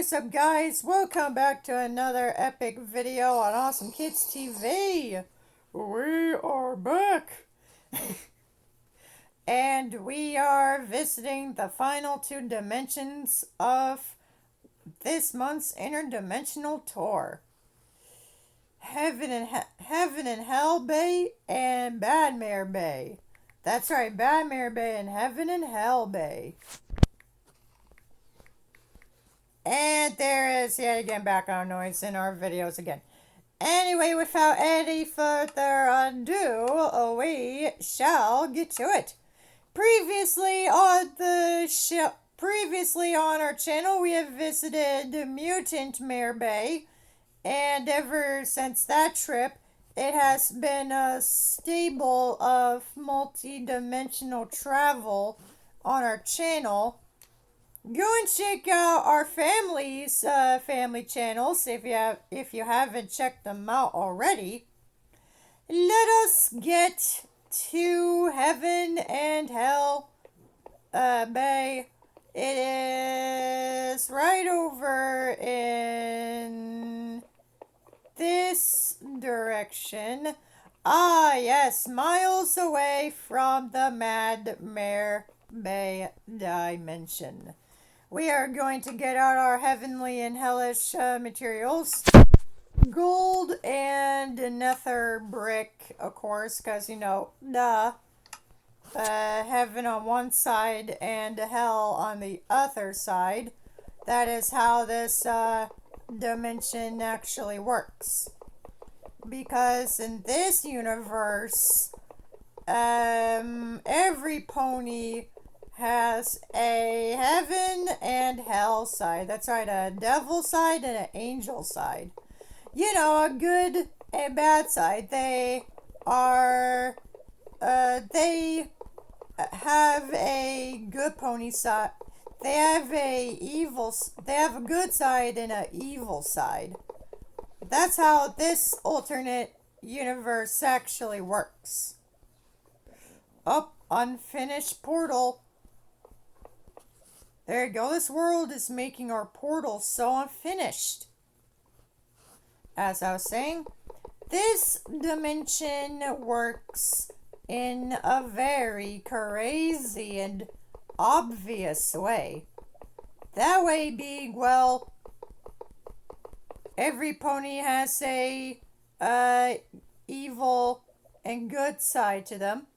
What's up, guys? Welcome back to another epic video on Awesome Kids TV. We are back. And we are visiting the final two dimensions of this month's interdimensional tour. Heaven and Hell Bay and Bad Mare Bay. That's right, Bad Mare Bay and Heaven and Hell Bay. And there is yet again background noise in our videos again. Anyway, without any further ado, we shall get to it. Previously on our channel, we have visited Mutant Mare Bay, and ever since that trip, it has been a staple of multi-dimensional travel on our channel. Go and check out our family's family channels if you haven't checked them out already. Let us get to Heaven and Hell Bay. It is right over in this direction. Ah, yes, miles away from the Mad Mare Bay dimension. We are going to get out our heavenly and hellish materials. Gold and nether brick, of course, because, heaven on one side and hell on the other side. That is how this dimension actually works. Because in this universe, every pony has a heaven and hell side. That's right, a devil side and an angel side. A good and bad side. They have a good pony side. They have a good side and an evil side. That's how this alternate universe actually works. Unfinished portal. There you go. This world is making our portal so unfinished. As I was saying, this dimension works in a very crazy and obvious way. That way being, well, every pony has a evil and good side to them,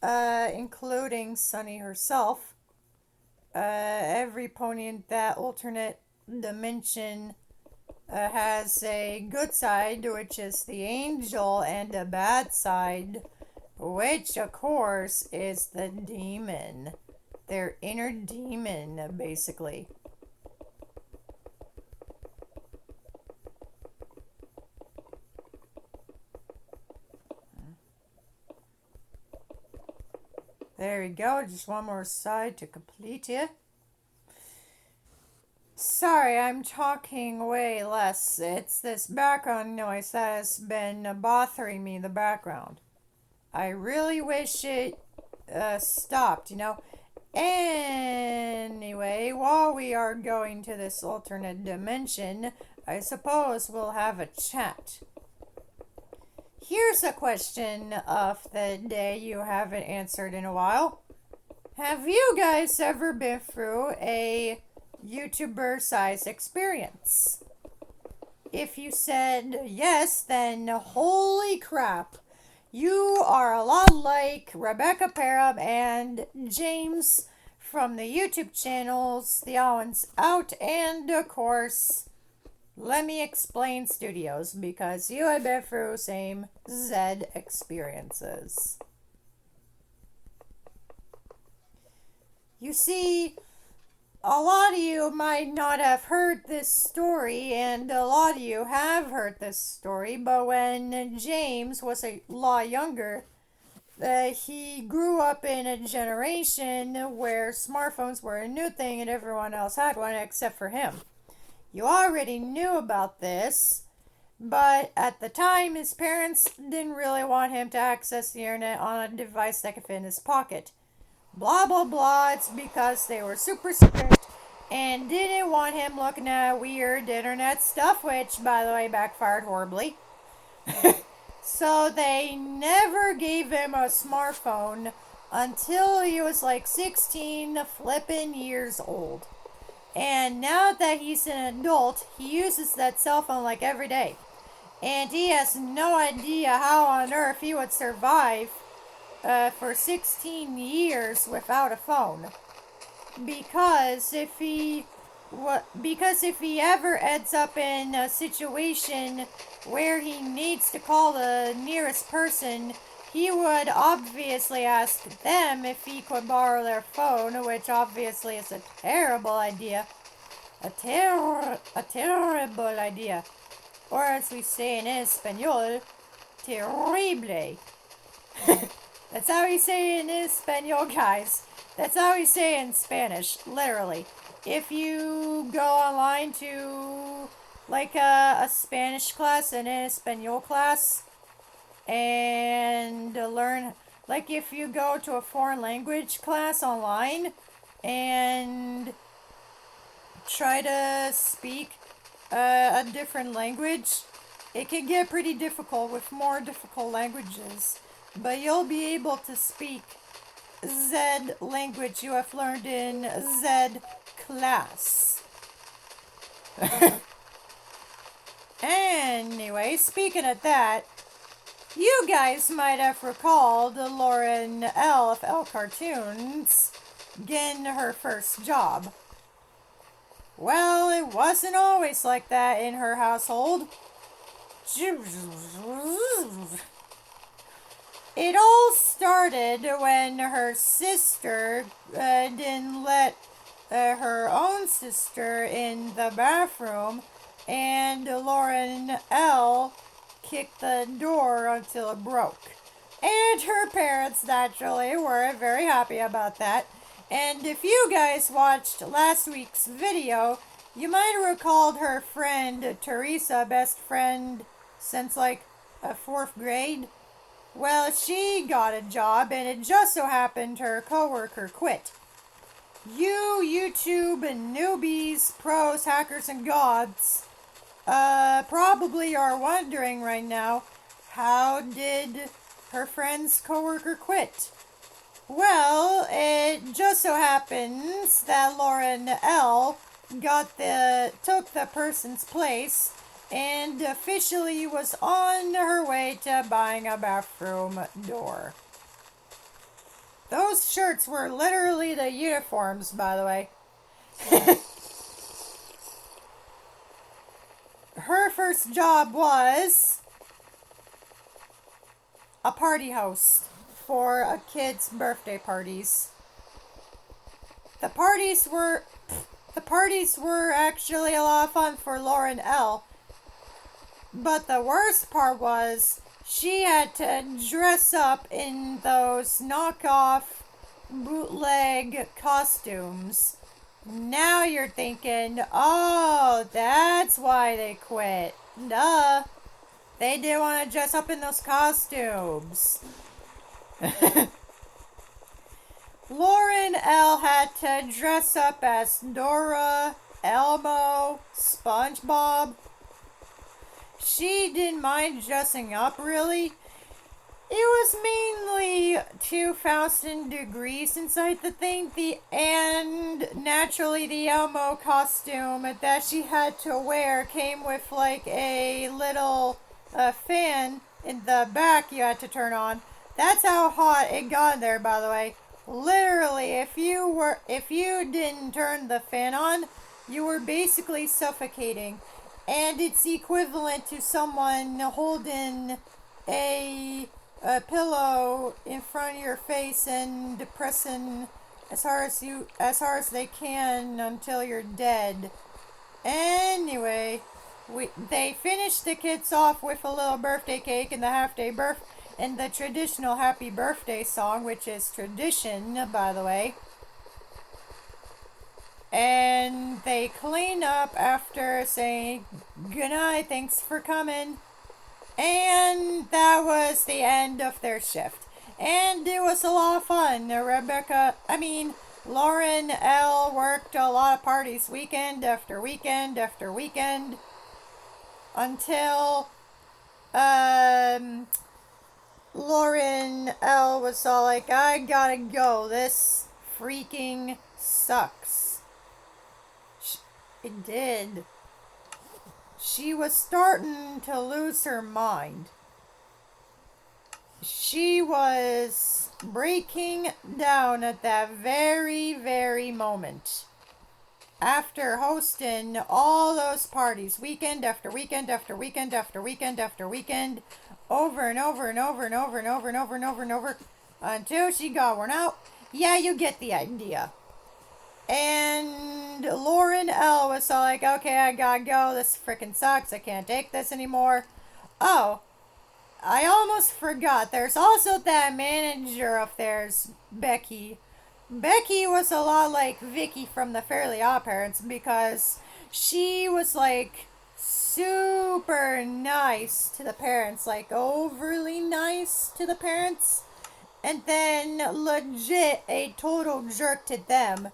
including Sunny herself. Every pony in that alternate dimension has a good side, which is the angel, and a bad side, which, of course, is the demon. Their inner demon, basically. There we go, just one more side to complete it. Sorry, I'm talking way less. It's this background noise that has been bothering me in the background. I really wish it stopped, Anyway, while we are going to this alternate dimension, I suppose we'll have a chat. Here's a question of the day you haven't answered in a while. Have you guys ever been through a YouTuber-sized experience? If you said yes, then holy crap. You are a lot like Rebecca Parham and James from the YouTube channels The Owens Out, and of course, Let Me Explain Studios, because you have been through same Z experiences. You see, a lot of you might not have heard this story, and a lot of you have heard this story, but when James was a lot younger, he grew up in a generation where smartphones were a new thing and everyone else had one except for him. You already knew about this, but at the time, his parents didn't really want him to access the internet on a device that could fit in his pocket. Blah, blah, blah. It's because they were super strict and didn't want him looking at weird internet stuff, which, by the way, backfired horribly. So they never gave him a smartphone until he was like 16 flippin' years old. And now that he's an adult, he uses that cell phone like every day. And he has no idea how on earth he would survive for 16 years without a phone. Because if he ever ends up in a situation where he needs to call the nearest person, he would obviously ask them if he could borrow their phone, which obviously is a terrible idea. A terrible idea. Or as we say in Espanol, terrible. That's how we say in Espanol, guys. That's how we say in Spanish, literally. If you go online to like a Spanish class and an Espanol class and learn, like if you go to a foreign language class online and try to speak a different language, it can get pretty difficult with more difficult languages. But you'll be able to speak Z language you have learned in Z class. Anyway, speaking of that, you guys might have recalled Lauren L. of L Cartoons getting her first job. Well, it wasn't always like that in her household. It all started when her sister didn't let her own sister in the bathroom, and Lauren L. kicked the door until it broke. And her parents naturally weren't very happy about that. And if you guys watched last week's video, you might have recalled her friend Teresa, best friend since like fourth grade. Well, she got a job, and it just so happened her coworker quit. You YouTube newbies, pros, hackers, and gods probably are wondering right now, how did her friend's coworker quit? Well, it just so happens that Lauren L. took the person's place and officially was on her way to buying a bathroom door. Those shirts were literally the uniforms, by the way. Her first job was a party host for a kid's birthday parties. The parties were actually a lot of fun for Lauren L. But the worst part was she had to dress up in those knockoff bootleg costumes. Now you're thinking, oh, that's why they quit. Duh. They didn't want to dress up in those costumes. Lauren L. had to dress up as Dora, Elmo, SpongeBob. She didn't mind dressing up, really. It was mainly 2,000 degrees inside the thing, and naturally the Elmo costume that she had to wear came with like a little fan in the back you had to turn on. That's how hot it got in there, by the way. Literally, if you didn't turn the fan on, you were basically suffocating. And it's equivalent to someone holding a pillow in front of your face and depressing as hard as they can until you're dead. Anyway, they finished the kids off with a little birthday cake and the traditional happy birthday song, which is tradition, by the way. And they clean up after saying goodnight, thanks for coming. And that was the end of their shift. And it was a lot of fun. Lauren L. worked a lot of parties weekend after weekend after weekend until Lauren L. was all like, I gotta go. This freaking sucks. It did. She was starting to lose her mind. She was breaking down at that very, very moment. After hosting all those parties, weekend after weekend after weekend after weekend after weekend, over and over and over and over and over and over and over and over, until she got worn out. Yeah, you get the idea. And Lauren L. was all like, okay, I gotta go. This freaking sucks. I can't take this anymore. Oh, I almost forgot. There's also that manager of theirs, Becky. Becky was a lot like Vicky from the Fairly Odd Parents because she was like super nice to the parents, like overly nice to the parents, and then legit a total jerk to them.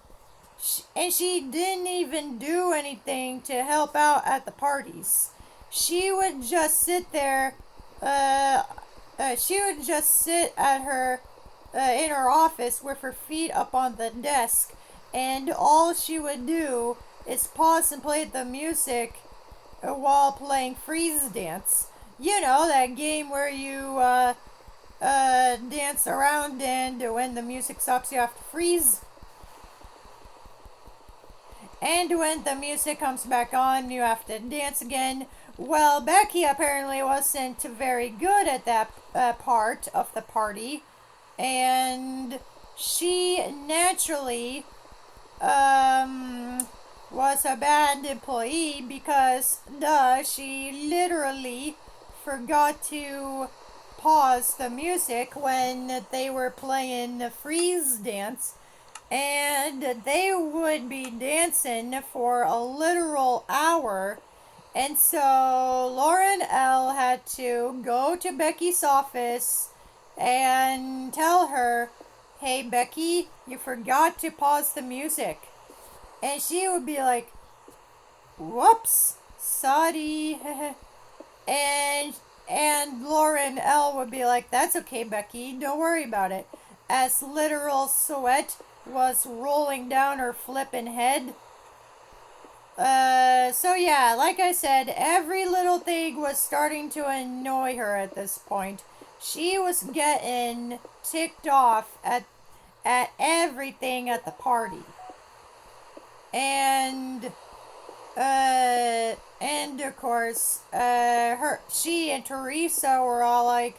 And she didn't even do anything to help out at the parties. She would just sit there. She would just sit at her in her office with her feet up on the desk, and all she would do is pause and play the music while playing freeze dance. You know, that game where you dance around, and when the music stops, you have to freeze. And when the music comes back on, you have to dance again. Well, Becky apparently wasn't very good at that part of the party. And she naturally was a bad employee because, she literally forgot to pause the music when they were playing the freeze dance, and they would be dancing for a literal hour. And so Lauren L. had to go to Becky's office and tell her, hey Becky, you forgot to pause the music. And she would be like, whoops, sorry. and Lauren L. would be like, that's okay, Becky, don't worry about it. As literal sweat was rolling down her flippin' head. So yeah, like I said, every little thing was starting to annoy her at this point. She was getting ticked off at everything at the party. And of course, she and Teresa were all like,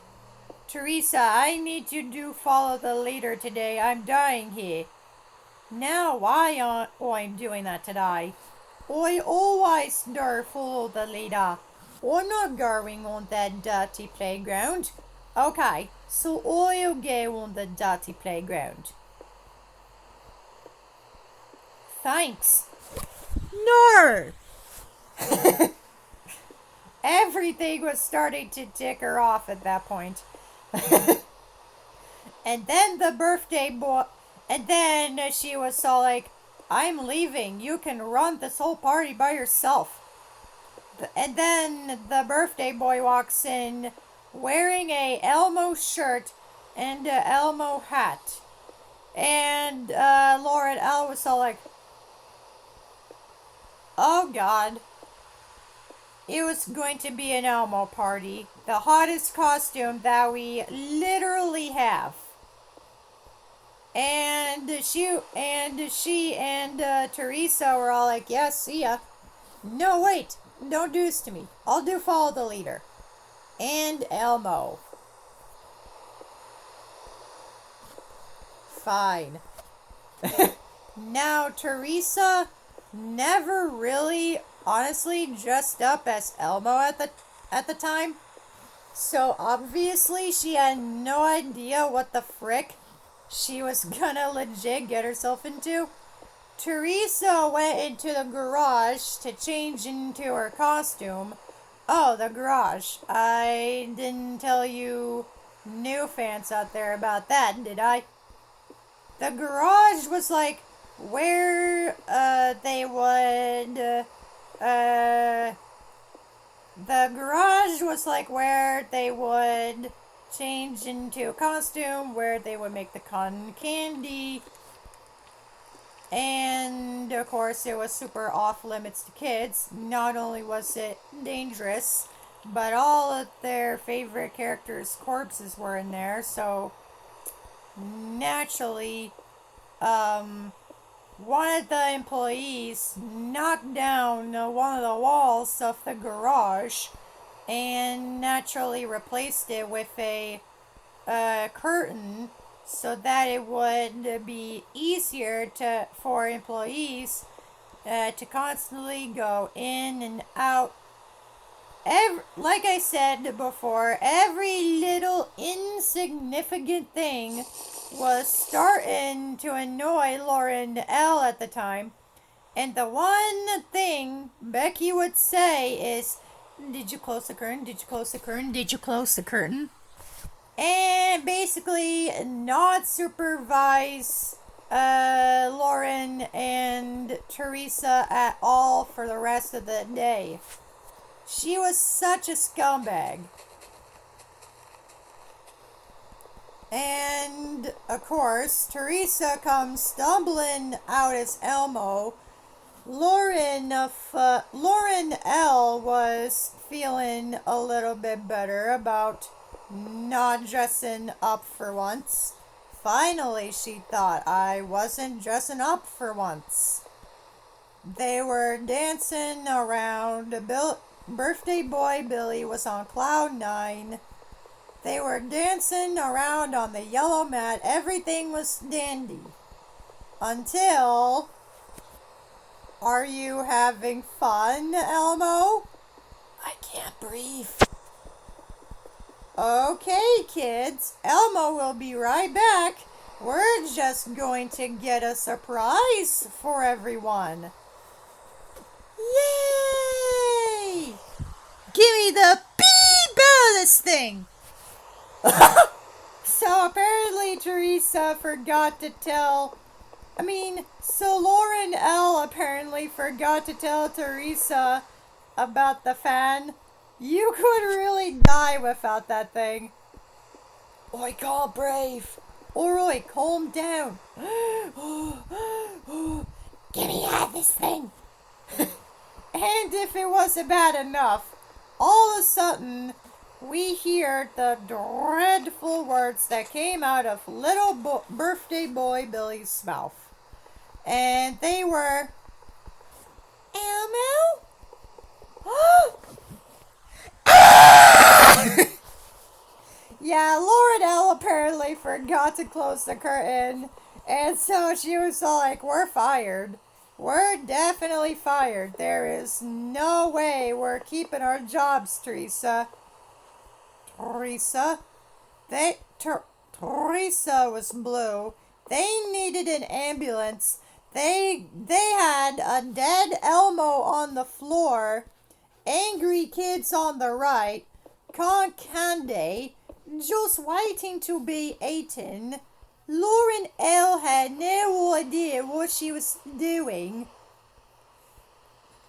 Teresa, I need you to follow the leader today. I'm dying here. Now, why I'm doing that today? I always do follow the leader. I'm not going on that dirty playground. Okay, so I'll go on the dirty playground. Thanks. No! Everything was starting to tick her off at that point. And then the birthday boy, and then she was all like, I'm leaving. You can run this whole party by yourself. And then the birthday boy walks in wearing a Elmo shirt and a Elmo hat. And Lauren L. was all like, oh God. It was going to be an Elmo party. The hottest costume that we literally have. And she and Teresa were all like, yeah, see ya. No, wait. Don't do this to me. I'll do follow the leader. And Elmo. Fine. Now, Teresa never really, honestly, dressed up as Elmo at the time. So, obviously, she had no idea what the frick she was gonna legit get herself into. Teresa went into the garage to change into her costume. Oh, the garage. I didn't tell you new fans out there about that, did I? the garage was like where they would the garage was like where they would change into a costume, where they would make the cotton candy, and of course it was super off limits to kids. Not only was it dangerous, but all of their favorite characters' corpses were in there, so naturally, one of the employees knocked down one of the walls of the garage and naturally replaced it with a curtain so that it would be easier for employees to constantly go in and out. Like I said before, every little insignificant thing was starting to annoy Lauren L. at the time. And the one thing Becky would say is, "Did you close the curtain? Did you close the curtain? Did you close the curtain?" And basically not supervise Lauren and Teresa at all for the rest of the day. She was such a scumbag. And of course, Teresa comes stumbling out as Elmo. Lauren L was feeling a little bit better about not dressing up for once. Finally, she thought, I wasn't dressing up for once. They were dancing around. Birthday boy Billy was on cloud 9. They were dancing around on the yellow mat. Everything was dandy. Until... Are you having fun, Elmo? I can't breathe. Okay, kids. Elmo will be right back. We're just going to get a surprise for everyone. Yay! Give me the beep out of this thing. So apparently Teresa forgot to tell... so Lauren L. apparently forgot to tell Teresa about the fan. You could really die without that thing. I can't breathe. Alright, calm down. Get me out of this thing. And if it wasn't bad enough, all of a sudden, we hear the dreadful words that came out of little birthday boy Billy's mouth. And they were, Elmo? Yeah, Lauren L. apparently forgot to close the curtain. And so she was all like, we're fired. We're definitely fired. There is no way we're keeping our jobs, Teresa. Teresa was blue. They needed an ambulance. They had a dead Elmo on the floor, angry kids on the right, con candy, just waiting to be eaten. Lauren L. had no idea what she was doing.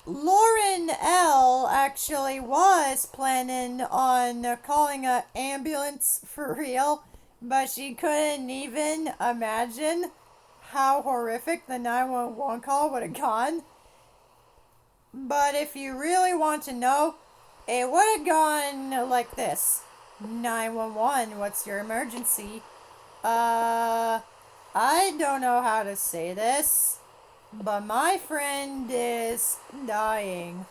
Lauren L. actually was planning on calling an ambulance for real, but she couldn't even imagine how horrific the 911 call would have gone. But if you really want to know, it would have gone like this. 911, what's your emergency? I don't know how to say this, but my friend is dying.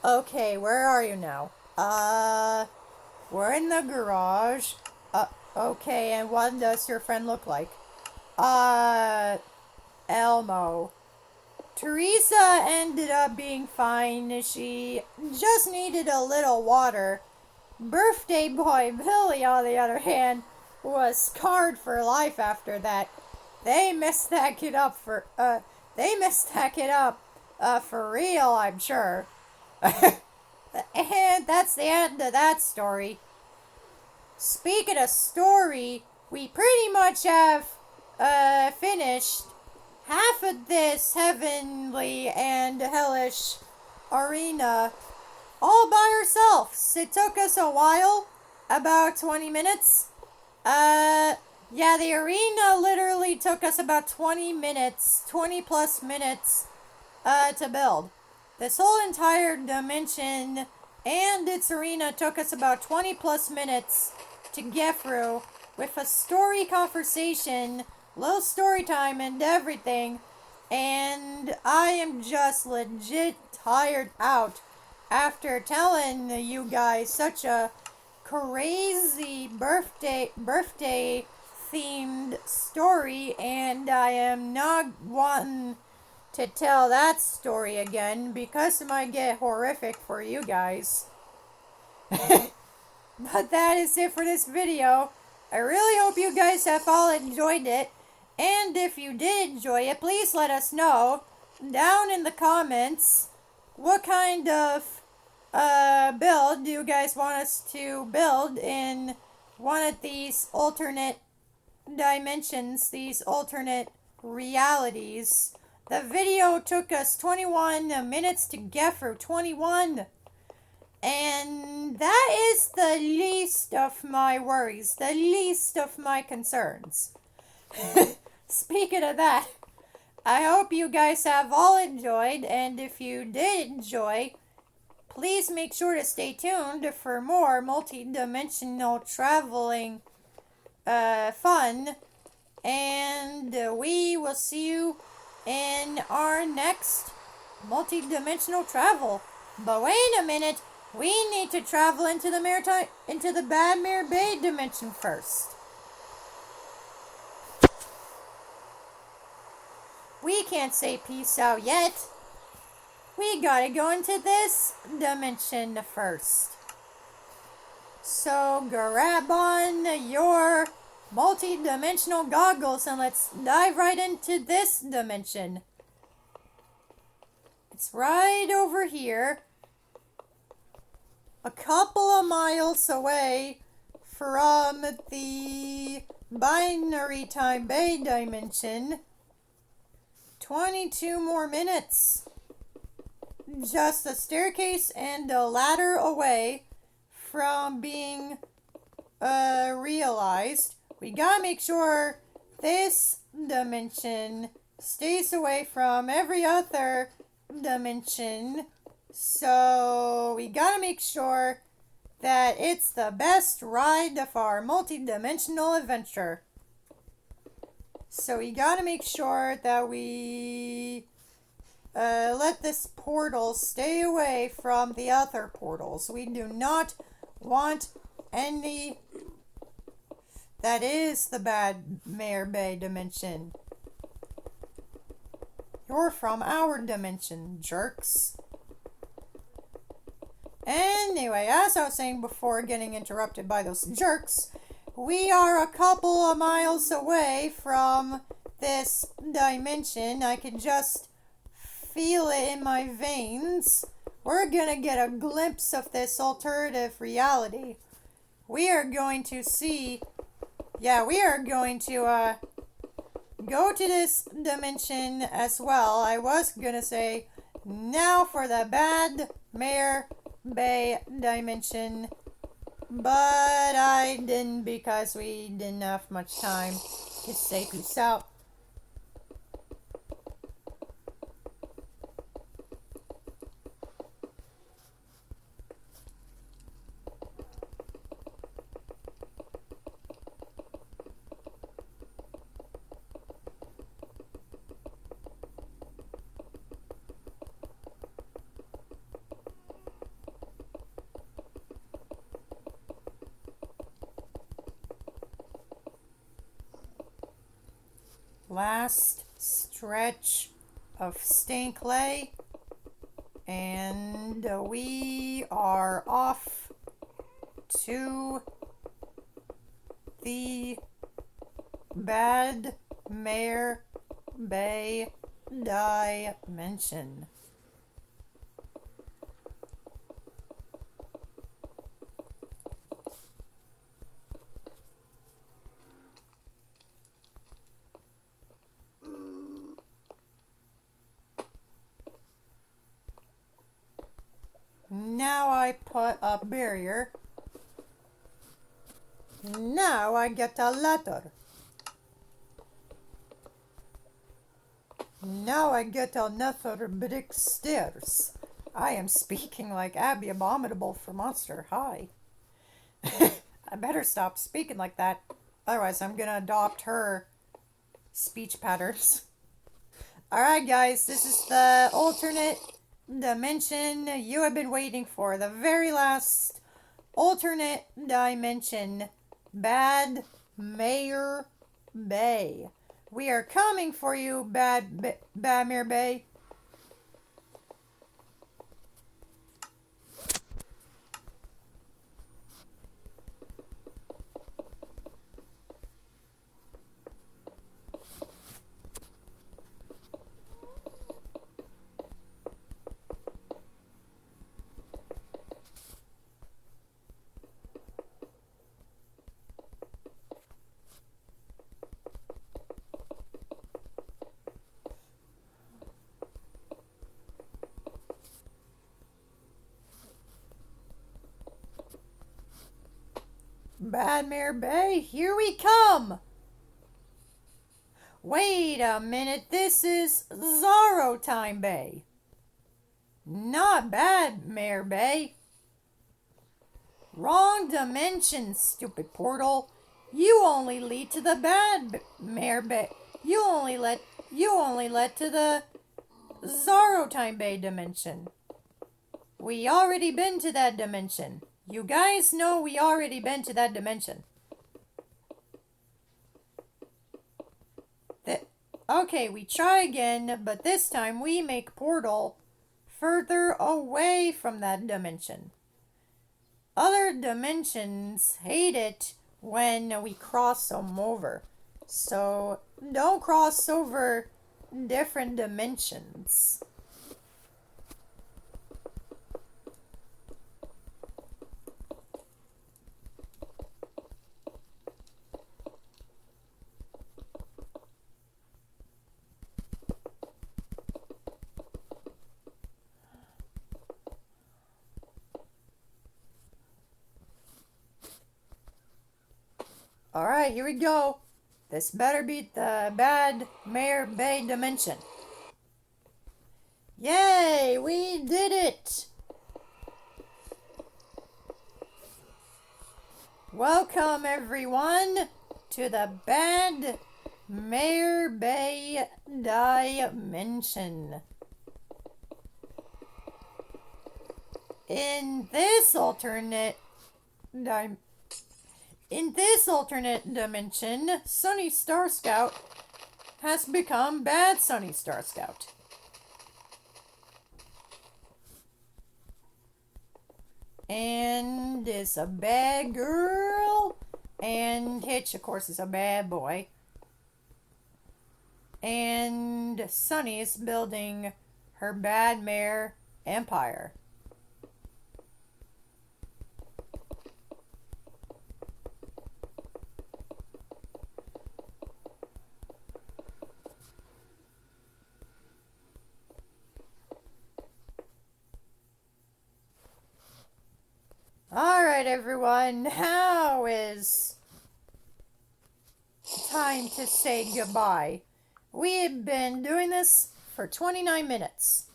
Okay, where are you now? We're in the garage. Okay, and what does your friend look like? Elmo. Teresa ended up being fine. She just needed a little water. Birthday boy Billy, on the other hand, was scarred for life after that. They messed that kid up for real, I'm sure. And that's the end of that story. Speaking of story, we pretty much have finished half of this heavenly and hellish arena all by ourselves. It took us a while, about 20 minutes. Yeah, the arena literally took us about 20 minutes, 20 plus minutes, to build. This whole entire dimension and its arena took us about 20 plus minutes to get through with a story conversation, little story time and everything. And I am just legit tired out after telling you guys such a crazy birthday themed story, and I am not wanting to tell that story again because it might get horrific for you guys. But that is it for this video. I really hope you guys have all enjoyed it. And if you did enjoy it, please let us know down in the comments what kind of build do you guys want us to build in one of these alternate dimensions, these alternate realities. The video took us 21 minutes to get through. 21. And that is the least of my worries, the least of my concerns. Speaking of that, I hope you guys have all enjoyed, and if you did enjoy, please make sure to stay tuned for more multi-dimensional traveling fun, and we will see you in our next multi-dimensional travel. But wait a minute, we need to travel into the Bad Mare Bay dimension first. We can't say peace out yet. We gotta go into this dimension first. So grab on your multi-dimensional goggles and let's dive right into this dimension. It's right over here, a couple of miles away from the binary time bay dimension. 22 more minutes. Just a staircase and a ladder away from being realized. We gotta make sure this dimension stays away from every other dimension. So we gotta make sure that it's the best ride of our multi-dimensional adventure. So we gotta make sure that we let this portal stay away from the other portals. We do not want any. That is the Bad Mare Bay dimension. You're from our dimension, jerks. Anyway, as I was saying before getting interrupted by those jerks, we are a couple of miles away from this dimension. I can just feel it in my veins. We're gonna get a glimpse of this alternative reality. We are going to see, we are going to go to this dimension as well. I was gonna say, now for the Bad Mare Bay dimension, but I didn't because we didn't have much time to say peace out. Last stretch of stained clay, and we are off to the Bad Mare Bay dimension. Now I put a barrier. Now I get a ladder. Now I get another brick stairs. I am speaking like Abby Abominable for Monster High. I better stop speaking like that. Otherwise, I'm gonna adopt her speech patterns. Alright, guys, this is the alternate dimension you have been waiting for. The very last alternate dimension. Bad Mayor Bay. We are coming for you, Bad Mayor Bay. Bad Mayor Bay, here we come! Wait a minute, this is Zorro Time Bay. Not Bad Mayor Bay. Wrong dimension, stupid portal. You only lead to the Bad Mayor Bay. You only led to the Zorro Time Bay dimension. We already been to that dimension. You guys know we already been to that dimension. Okay, we try again, but this time we make portal further away from that dimension. Other dimensions hate it when we cross them over. So don't cross over different dimensions. Alright, here we go. This better be the Bad Mayor Bay dimension. Yay, we did it! Welcome everyone to the Bad Mayor Bay dimension. In this alternate dimension, Sunny Star Scout has become Bad Sunny Star Scout. And is a bad girl. And Hitch, of course, is a bad boy. And Sunny is building her Bad Mare empire. Alright, everyone, now is time to say goodbye. We have been doing this for 29 minutes.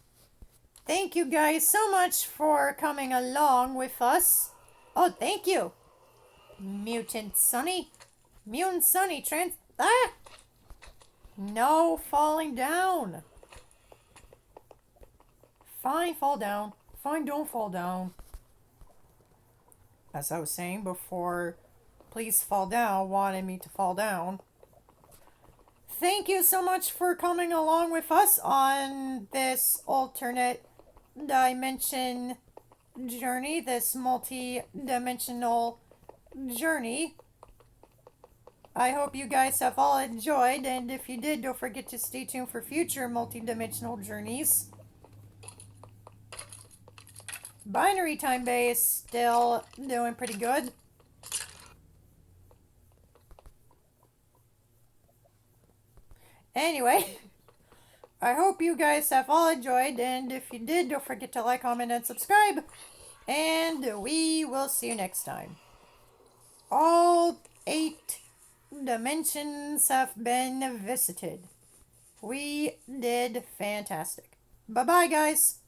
Thank you guys so much for coming along with us. Oh, thank you. Mutant Sunny. No falling down. Fine, fall down. Fine, don't fall down. As I was saying before, please fall down wanted me to fall down. Thank you so much for coming along with us on this alternate dimension journey, this multi-dimensional journey. I hope you guys have all enjoyed, and if you did, don't forget to stay tuned for future multi-dimensional journeys. Binary Time Bay is still doing pretty good. Anyway, I hope you guys have all enjoyed, and if you did, don't forget to like, comment, and subscribe. And we will see you next time. All 8 dimensions have been visited. We did fantastic. Bye bye, guys.